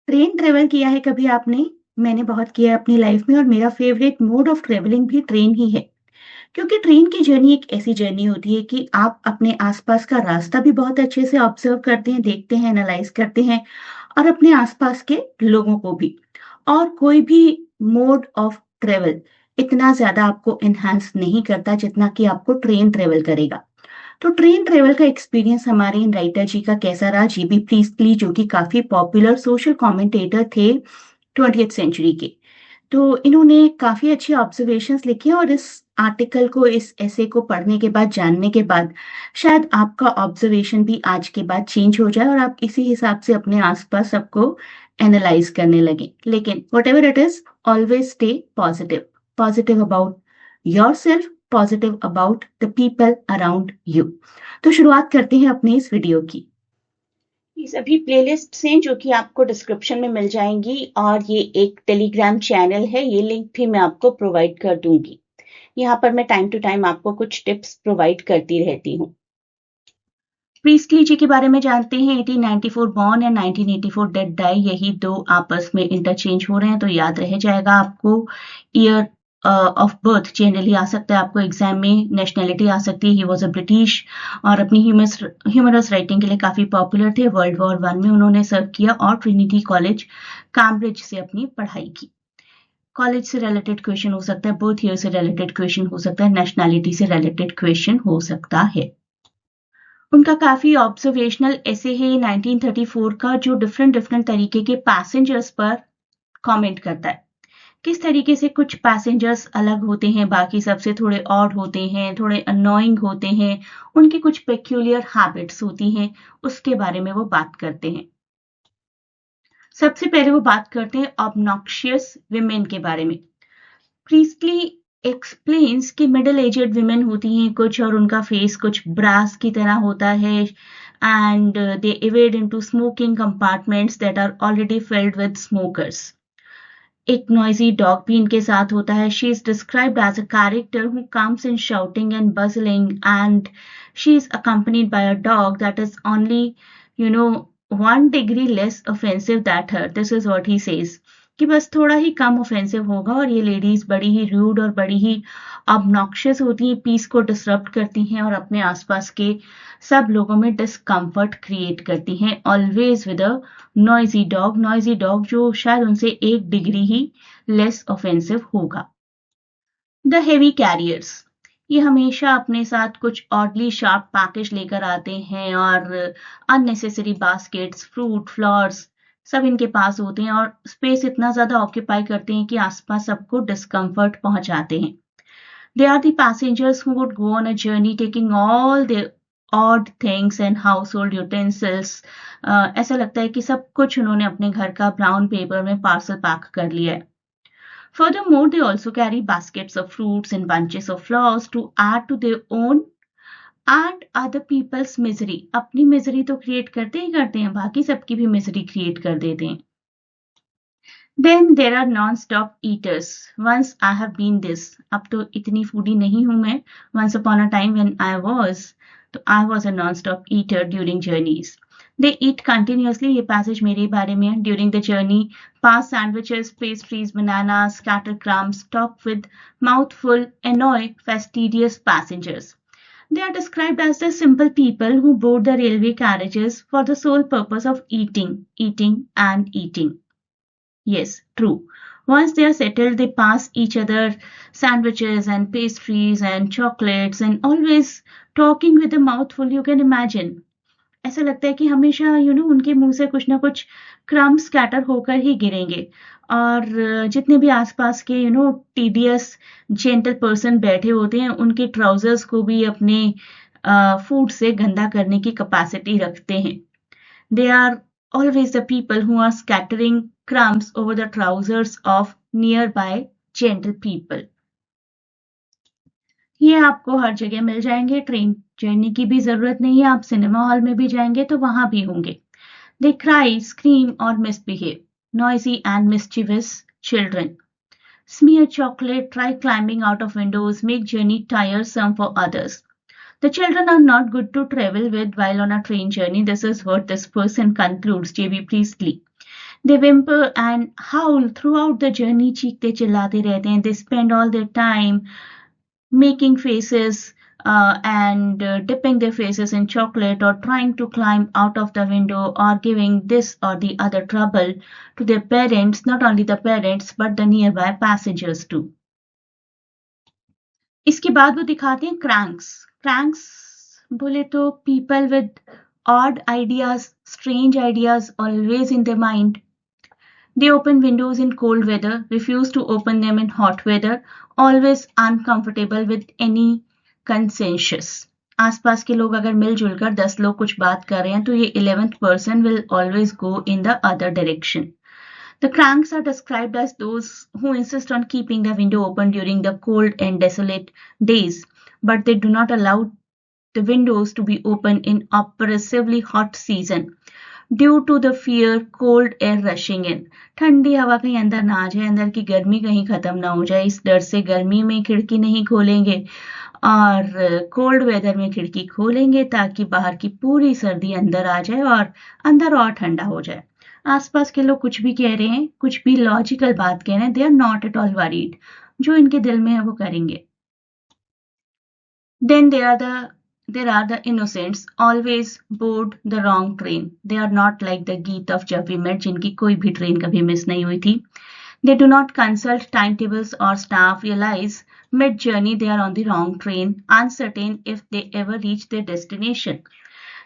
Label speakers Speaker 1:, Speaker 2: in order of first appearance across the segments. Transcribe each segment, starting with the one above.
Speaker 1: Train travel किया है कभी आपने? मैंने बहुत किया है अपनी लाइफ में और मेरा फेवरेट मोड ऑफ ट्रैवलिंग भी ट्रेन ही है। क्योंकि ट्रेन की जर्नी एक ऐसी जर्नी होती है कि आप अपने आसपास का रास्ता भी बहुत अच्छे से ऑब्जर्व करते हैं, देखते हैं, एनालाइज करते हैं और अपने आसपास के लोगों को भी। और कोई भी मोड ऑफ ट्रैवल इतना ज़्यादा आपको एनहांस नहीं करता जितना कि आपको ट्रेन ट्रैवल करेगा। तो ट्रेन ट्रैवल का एक्सपीरियंस हमारे इन राइटर जी का कैसा रहा? जीबी प्रीस्टली जो कि काफ़ी पॉपुलर सोशल कमेंटेटर थे 20th सेंचुरी के। तो इन्होंने काफ़ी अच्छे ऑब्जर्वेशंस लिखे और इस आर्टिकल को, इस एसे को पढ़ने के बाद, जानने के बाद शायद आपका ऑब्जर्वेशन भी आज के बाद चेंज हो जाए और आप इसी हिसाब से अपने आस-पास सबको एनालाइज़ करने लगें। लेकिन whatever it is, always stay positive. Positive about yourself, positive about the people around you. तो शुरुआत करते हैं अपनी इस वीडियो की।
Speaker 2: ये सभी प्लेलिस्ट्स हैं जो कि आपको डिस्क्रिप्शन में मिल जाएंगी और ये एक टेलीग्राम चैनल है, ये लिंक भी मैं आपको प्रोवाइड कर दूंगी। यहाँ पर मैं टाइम टू टाइम आपको कुछ टिप्स प्रोवाइड करती रहती हूँ।
Speaker 1: प्रीस्टली जी के बारे में जानते हैं। 1894 बॉर्न एंड 1984 डेड डाई, यही दो आपस में इंटरचेंज हो रहे हैं तो याद रह जाएगा आपको। ईयर ऑफ बर्थ जनरली आ सकता है आपको एग्जाम में, नेशनैलिटी आ सकती है। ही वॉज अ ब्रिटिश और अपनी ह्यूमरस राइटिंग के लिए काफी पॉपुलर थे। वर्ल्ड वॉर वन में उन्होंने सर्व किया और ट्रिनिटी कॉलेज कैम्ब्रिज से अपनी पढ़ाई की। कॉलेज से रिलेटेड क्वेश्चन हो सकता है, बर्थ ईयर से रिलेटेड क्वेश्चन हो सकता है, नेशनैलिटी से रिलेटेड क्वेश्चन हो सकता है। उनका काफ़ी ऑब्जर्वेशनल ऐसे है 1934 का, जो डिफरेंट तरीके के पैसेंजर्स पर कमेंट करता है। किस तरीके से कुछ पैसेंजर्स अलग होते हैं, बाकी सबसे थोड़े ऑड होते हैं, थोड़े अननोइंग होते हैं, उनकी कुछ पेक्यूलियर हैबिट्स होती हैं, उसके बारे में वो बात करते हैं। सबसे पहले वो बात करते हैं ऑब्नॉक्शियस विमेन के बारे में। प्रीस्टली एक्सप्लेन्स कि मिडिल एजेड विमेन होती हैं कुछ और उनका फेस कुछ ब्रास की तरह होता है and they evade into smoking compartments that are already filled with smokers. एक नॉइजी डॉग भी इनके साथ होता है। She is described as a character who comes in shouting and bustling and she is accompanied by a dog that is only you know 1 degree less offensive that her. This is what he says कि बस थोड़ा ही कम offensive होगा और ये ladies बड़ी ही rude और बड़ी ही obnoxious होती हैं, पीस को डिसरप्ट करती हैं और अपने आसपास के सब लोगों में डिस्कम्फर्ट क्रिएट करती हैं। Always with a noisy dog जो शायद उनसे 1 डिग्री ही लेस ऑफेंसिव होगा। द हेवी कैरियर्स, ये हमेशा अपने साथ कुछ ऑडली शार्प पैकेज लेकर आते हैं और अननेसेसरी बास्केट्स, फ्रूट, फ्लावर्स सब इनके पास होते हैं और स्पेस इतना ज्यादा ऑक्यूपाई करते हैं कि आसपास सबको डिस्कम्फर्ट पहुंचाते हैं। They are the passengers who would go on a journey taking all the odd things and household utensils. ऐसा लगता है कि सब कुछ उन्होंने अपने घर का ब्राउन पेपर में पार्सल पैक कर लिया है। Furthermore, they also carry baskets of fruits and bunches of flowers to add to their own and other people's misery. अपनी मिजरी तो क्रिएट करते ही करते हैं, बाकी सबकी भी मिजरी क्रिएट कर देते हैं। Then there are non-stop eaters. Once I have been this. अब तो इतनी फूडी नहीं हूँ मैं. Once upon a time when I was, तो I was a non-stop eater during journeys. They eat continuously. ये passage मेरे बारे में है. During the journey, pass sandwiches, pastries, bananas, scatter crumbs, talk with mouthful, annoy fastidious passengers. They are described as the simple people who board the railway carriages for the sole purpose of eating, eating and eating. Yes, true. Once they are settled, they pass each other sandwiches and pastries and chocolates and always talking with a mouthful, you can imagine. ऐसा लगता है कि हमेशा उनके मुंह से कुछ ना कुछ क्रम्ब स्कैटर होकर ही गिरेंगे और जितने भी आसपास के टीडियस जेंटल पर्सन बैठे होते हैं उनके ट्राउजर्स को भी अपने फूड से गंदा करने की कैपेसिटी रखते हैं। They are always the people who are scattering crumbs over the trousers of nearby gentle people. ये आपको हर जगह मिल जाएंगे। ट्रेन जर्नी की भी जरूरत नहीं है, आप सिनेमा हॉल में भी जाएंगे तो वहां भी होंगे। They cry, scream or misbehave. Noisy and mischievous children. Smear chocolate, try climbing out of windows, make journey tiresome for others. The children are not good to travel with while on a train journey. This is what this person concludes, J.B. Priestley. They whimper and howl throughout the journey, चीखते चिल्लाते रहते हैं. They spend all their time making faces and dipping their faces in chocolate or trying to climb out of the window or giving this or the other trouble to their parents, not only the parents but the nearby passengers too. इसके बाद वो दिखाते हैं cranks. Cranks बोले तो people with odd ideas, strange ideas always in their mind. They open windows in cold weather, refuse to open them in hot weather, always uncomfortable with any consensus. आसपास के लोग अगर मिलजुल कर 10 लोग कुछ बात कर रहे हैं तो ये 11th person will always go in the other direction. The cranks are described as those who insist on keeping the window open during the cold and desolate days, but they do not allow the windows to be open in oppressively hot season due to the fear cold air rushing in. ठंडी हवा कहीं अंदर ना आ जाए, अंदर की गर्मी कहीं खत्म ना हो जाए, इस डर से गर्मी में खिड़की नहीं खोलेंगे और कोल्ड वेदर में खिड़की खोलेंगे ताकि बाहर की पूरी सर्दी अंदर आ जाए और अंदर और ठंडा हो जाए. आसपास के लोग कुछ भी कह रहे हैं, कुछ भी लॉजिकल बात कह रहे हैं, they are not at all worried. जो इनके दिल में है वो करेंगे. Then there are the innocents, always board the wrong train. They are not like the Geet of Jab We Met, जिनकी कोई भी ट्रेन कभी मिस नहीं हुई थी. They do not consult timetables or staff, realize mid-journey they are on the wrong train, uncertain if they ever reach their destination.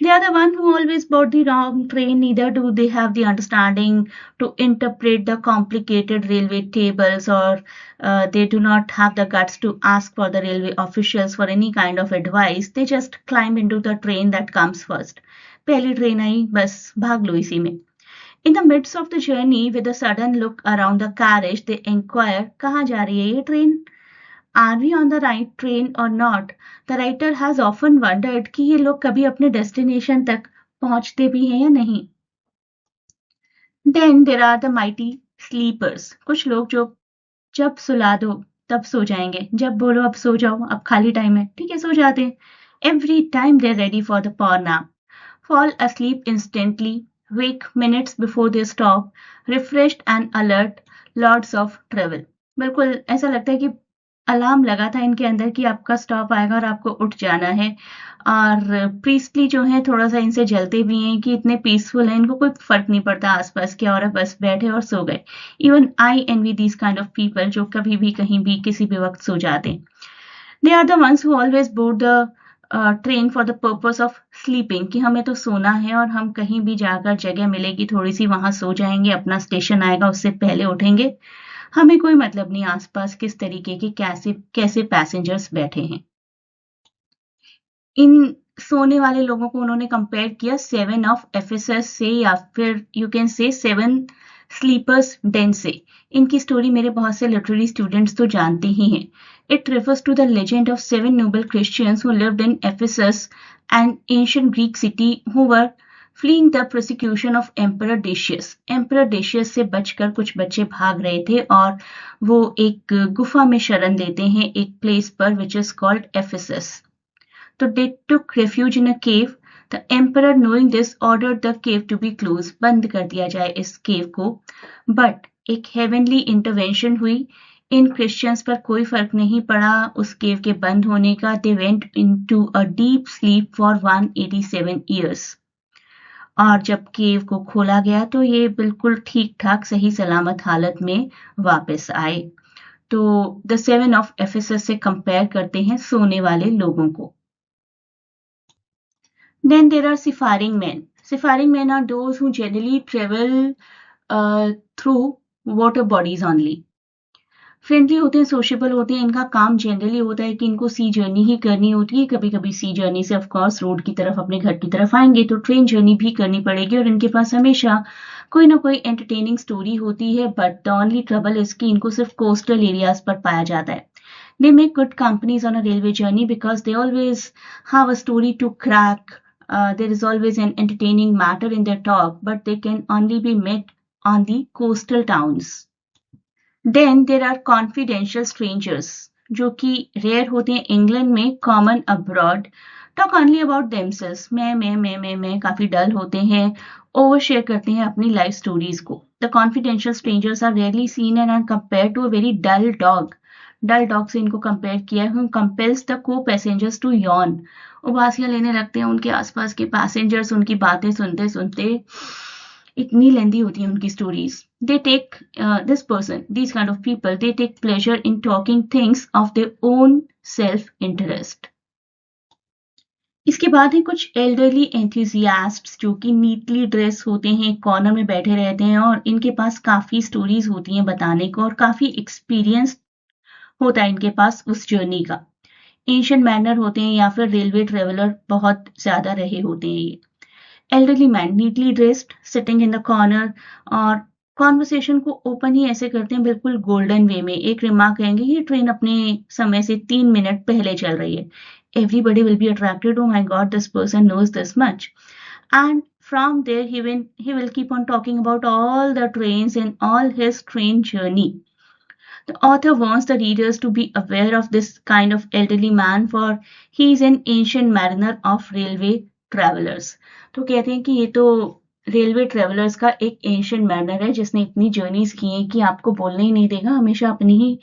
Speaker 1: They are the one who always board the wrong train, neither do they have the understanding to interpret the complicated railway tables or they do not have the guts to ask for the railway officials for any kind of advice. They just climb into the train that comes first. पहली train आई बस भाग लो इसी में. In the midst of the journey, with a sudden look around the carriage, they inquire, कहाँ जा रही है ये train? Are we on the right train or not? The writer has often wondered कि ये लोग कभी अपने destination तक पहुंचते भी हैं या नहीं. Then there are the mighty sleepers. कुछ लोग जो जब सुला दो तब सो जाएंगे, जब बोलो अब सो जाओ, अब खाली टाइम है, ठीक है सो जाते हैं. Every time they're ready for the power nap. Fall asleep instantly, wake minutes before they stop, refreshed and alert, lords of travel. बिल्कुल ऐसा लगता है कि अलार्म लगा था इनके अंदर कि आपका स्टॉप आएगा और आपको उठ जाना है. और प्रीस्टली जो है थोड़ा सा इनसे जलते भी हैं कि इतने पीसफुल हैं, इनको कोई फर्क नहीं पड़ता आसपास क्या हो रहा है, बस बैठे और सो गए. Even I envy these kind of people जो कभी भी कहीं भी किसी भी वक्त सो जाते हैं. They are the ones who always board the train for the purpose of sleeping, कि हमें तो सोना है और हम कहीं भी जाकर जगह मिलेगी थोड़ी सी वहां सो जाएंगे, अपना स्टेशन आएगा उससे पहले उठेंगे, हमें कोई मतलब नहीं आसपास किस तरीके के कैसे पैसेंजर्स बैठे हैं. इन सोने वाले लोगों को उन्होंने कंपेयर किया 7 ऑफ एफेसस से या फिर you can say 7 slippers Dane से. इनकी स्टोरी मेरे बहुत से लिटरेरी स्टूडेंट्स तो जानते ही हैं. It refers to the legend of 7 noble Christians who lived in Ephesus and ancient Greek city who were fleeing the prosecution of emperor Decius. Emperor Decius से बचकर कुछ बच्चे भाग रहे थे और वो एक गुफा में शरण लेते हैं एक प्लेस पर विच इज कॉल्ड एफेसस. तो they took refuge in a cave. The emperor knowing this ordered the cave to be close, बंद कर दिया जाए इस केव को. बट एक हेवनली इंटरवेंशन हुई. इन क्रिश्चियंस पर कोई फर्क नहीं पड़ा उस केव के बंद होने का. They went into a deep sleep for 187 years. और जब केव को खोला गया तो ये बिल्कुल ठीक ठाक सही सलामत हालत में वापस आए. तो द 7 ऑफ एफेसस से कंपेयर करते हैं सोने वाले लोगों को. Then there are seafaring men. Seafaring men are those who generally travel through water bodies only. Friendly होते हैं, सोशेबल होते हैं. इनका काम जनरली होता है कि इनको सी जर्नी ही करनी होती है. कभी कभी सी जर्नी से ऑफ कोर्स रोड की तरफ अपने घर की तरफ आएंगे तो ट्रेन जर्नी भी करनी पड़ेगी और इनके पास हमेशा कोई ना कोई एंटरटेनिंग स्टोरी होती है. But the only trouble is कि इनको सिर्फ कोस्टल एरियाज पर पाया जाता है. They make good companies on a railway journey because they always have a story to crack. There is always an entertaining matter in their talk, but they can only be met on the coastal towns. Then there are confidential strangers, जो कि rare होते हैं England में, common abroad. Talk only about themselves, मैं काफी डल होते हैं, over share करते हैं अपनी लाइफ स्टोरीज को. The confidential strangers are rarely seen and are compare to a very dull dog से इनको कंपेयर किया है. Who compels the co passengers to yawn. उबासियां लेने लगते हैं उनके आसपास के पैसेंजर्स उनकी बातें सुनते सुनते. इतनी लेंदी होती है उनकी stories. They take this person these kind of people they take pleasure in talking things of their own self interest. इसके बाद है कुछ एल्डरली एंथुजियास्ट्स जो कि नीटली ड्रेस होते हैं, एक कॉर्नर में बैठे रहते हैं और इनके पास काफ़ी स्टोरीज होती हैं बताने को और काफ़ी एक्सपीरियंस होता है इनके पास उस जर्नी का. एंशिएंट मैनर होते हैं या फिर रेलवे ट्रेवलर बहुत ज़्यादा रहे होते हैं ये. Elderly man neatly dressed sitting in the corner और कॉन्वर्सेशन को ओपन ही ऐसे करते हैं बिल्कुल गोल्डन वे में. एक रिमार्क कहेंगे ये ट्रेन अपने समय से 3 मिनट पहले चल रही है. Everybody will be attracted. Oh my God, this person knows this much. And from there, he will keep on talking about all the trains and all his train journey. The author wants the readers to be aware of this kind of elderly man, for he is an ancient mariner of railway travelers. तो कहते हैं कि ये तो railway travellers का एक ancient manner है जिसने इतनी जर्नीज की हैं कि आपको बोलने ही नहीं देगा, हमेशा अपनी ही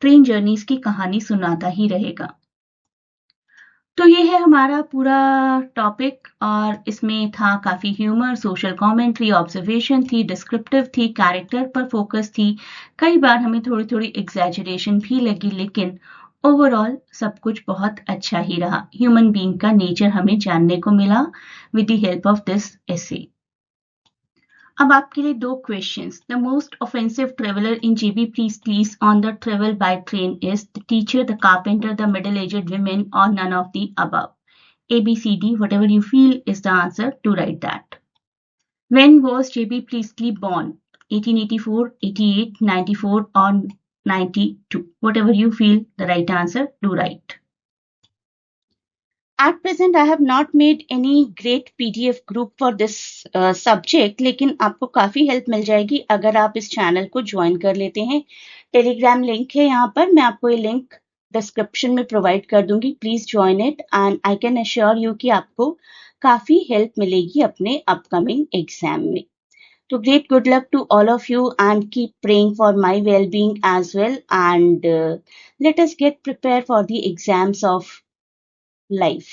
Speaker 1: ट्रेन जर्नीज की कहानी सुनाता ही रहेगा. तो ये है हमारा पूरा टॉपिक और इसमें था काफ़ी ह्यूमर, सोशल कमेंट्री, ऑब्जर्वेशन थी, डिस्क्रिप्टिव थी, कैरेक्टर पर फोकस थी. कई बार हमें थोड़ी थोड़ी एग्जैजरेशन भी लगी, लेकिन ओवरऑल सब कुछ बहुत अच्छा ही रहा. ह्यूमन बीइंग का नेचर हमें जानने को मिला with the help of this essay. अब आपके लिए 2 questions. The most offensive traveller in JB Priestley's on the travel by train is the teacher, the carpenter, the middle aged women, or none of the above. ABCD, whatever you feel is the answer to write that. When was JB Priestley born? 1884, 88, 94, or 92? Whatever you feel the right answer to write.
Speaker 2: At present, I have not made any great PDF group for this subject, लेकिन आपको काफ़ी help मिल जाएगी अगर आप इस channel को join कर लेते हैं. टेलीग्राम लिंक है यहाँ पर, मैं आपको ये लिंक डिस्क्रिप्शन में प्रोवाइड कर दूंगी. Please join it and I can assure you कि आपको काफ़ी हेल्प मिलेगी अपने अपकमिंग एग्जाम में. तो great good luck to all of you and keep praying for my well-being as well, and let us get prepared for the exams of life.